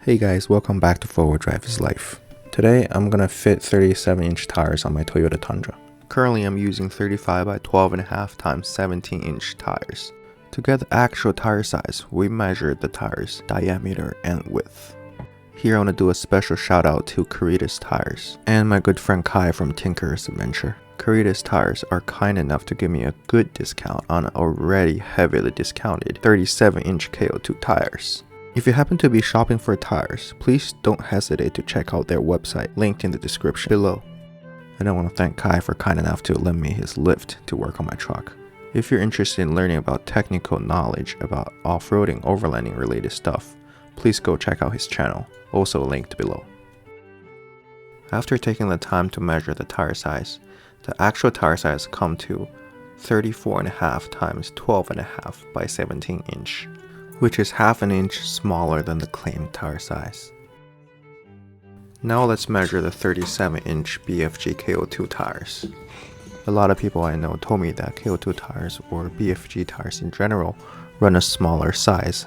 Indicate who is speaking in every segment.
Speaker 1: Hey guys, welcome back to Forward Drive is Life. Today I'm gonna fit 37-inch tires on my Toyota Tundra. Currently I'm using 35 by 12.5 times 17-inch tires. To get the actual tire size, we measured the tires diameter and width. Here I want to do a special shout out to Koritas tires and my good friend Kai from Tinker's Adventure. Koritas tires are kind enough to give me a good discount on already heavily discounted 37-inch KO2 tires. If you happen to be shopping for tires, please don't hesitate to check out their website linked in the description below. And I want to thank Kai for kind enough to lend me his lift to work on my truck. If you're interested in learning about technical knowledge about off-roading, overlanding related stuff, please go check out his channel, also linked below. After taking the time to measure the tire size, the actual tire size come to 34.5 times 12.5 by 17 inch. Which is half an inch smaller than the claimed tire size. Now let's measure the 37-inch BFG KO2 tires. A lot of people I know told me that KO2 tires or BFG tires in general run a smaller size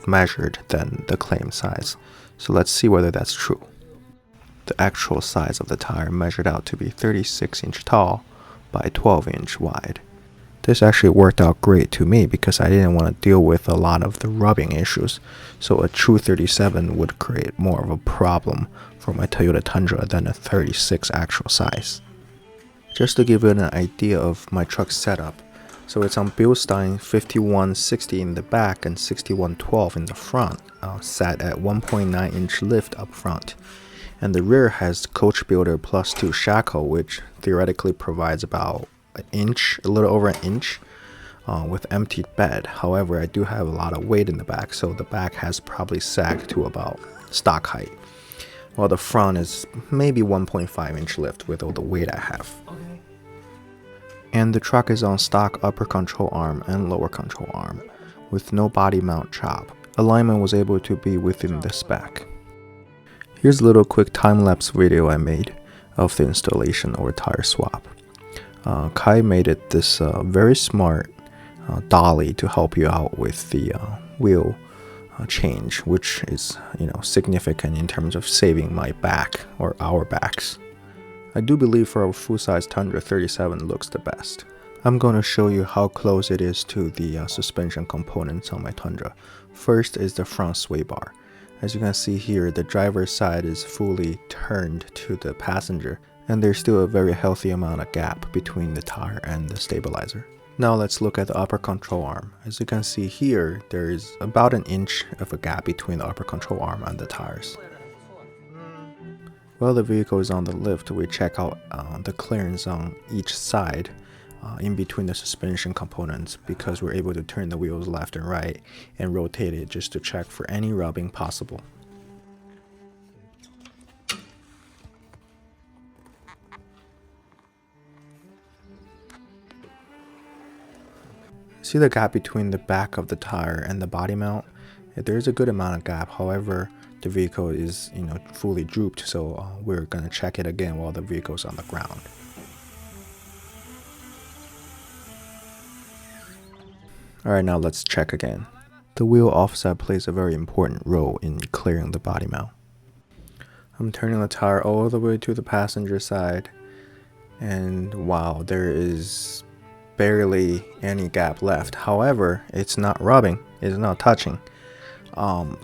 Speaker 1: measured than the claimed size. So let's see whether that's true. The actual size of the tire measured out to be 36-inch tall by 12-inch wide. This actually worked out great to me because I didn't want to deal with a lot of the rubbing issues, so a true 37 would create more of a problem for my Toyota Tundra than a 36 actual size. Just to give you an idea of my truck setup, so it's on Bilstein 5160 in the back and 6112 in the front, set at 1.9 inch lift up front. And the rear has Coach Builder plus 2 shackle, which theoretically provides about a little over an inch with empty bed. However, I do have a lot of weight in the back, so the back has probably sagged to about stock height, while the front is maybe 1.5 inch lift with all the weight I have. Okay. And the truck is on stock upper control arm and lower control arm with no body mount chop. Alignment was able to be within the spec. Here's a little quick time-lapse video I made of the installation or tire swap. Kai made it this very smart dolly to help you out with the wheel change, which is significant in terms of saving my back or our backs. I do believe for a full-size Tundra, 37 looks the best. I'm going to show you how close it is to the suspension components on my Tundra. First is the front sway bar. As you can see here, the driver's side is fully turned to the passenger, and there's still a very healthy amount of gap between the tire and the stabilizer. Now let's look at the upper control arm. As you can see here, there is about an inch of a gap between the upper control arm and the tires. While the vehicle is on the lift, we check out the clearance on each side in between the suspension components, because we're able to turn the wheels left and right and rotate it just to check for any rubbing possible. See the gap between the back of the tire and the body mount? There's a good amount of gap. However, the vehicle is fully drooped, so we're gonna check it again while the vehicle's on the ground. Alright, now let's check again. The wheel offset plays a very important role in clearing the body mount. I'm turning the tire all the way to the passenger side, and wow, there is barely any gap left. However, it's not rubbing, it's not touching.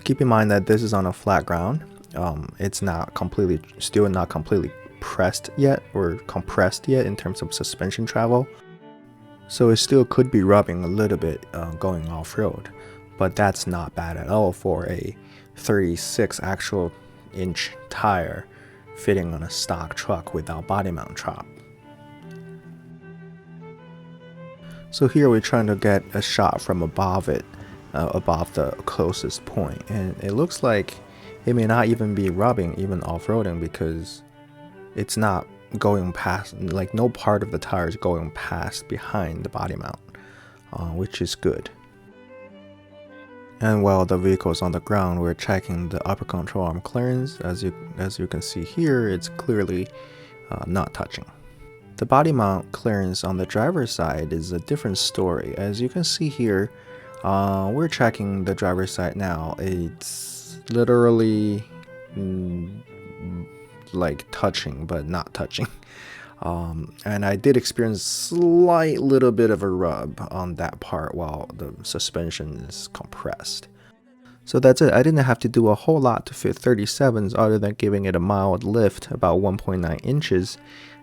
Speaker 1: Keep in mind that this is on a flat ground. It's still not completely pressed yet or compressed yet in terms of suspension travel. So it still could be rubbing a little bit going off-road, but that's not bad at all for a 36 actual inch tire fitting on a stock truck without body mount chop. So here we're trying to get a shot from above it, above the closest point, and it looks like it may not even be rubbing even off-roading, because it's not going past, like no part of the tire is going past behind the body mount, which is good. And while the vehicle is on the ground, we're checking the upper control arm clearance. As you can see here, it's clearly not touching. The body mount clearance on the driver's side is a different story. As you can see here, we're checking the driver's side now. It's literally like touching, but not touching. And I did experience slight little bit of a rub on that part while the suspension is compressed. So that's it. I didn't have to do a whole lot to fit 37s other than giving it a mild lift, about 1.9 inches,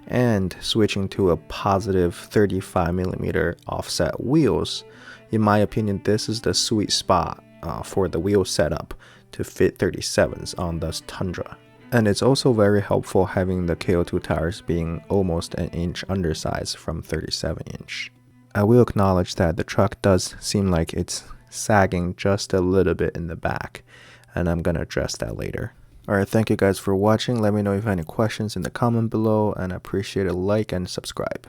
Speaker 1: and switching to a positive 35mm offset wheels. In my opinion, this is the sweet spot for the wheel setup to fit 37s on this Tundra. And it's also very helpful having the KO2 tires being almost an inch undersized from 37-inch. I will acknowledge that the truck does seem like it's sagging just a little bit in the back, and I'm gonna address that later. Alright, thank you guys for watching. Let me know if you have any questions in the comment below, and I appreciate a like and subscribe.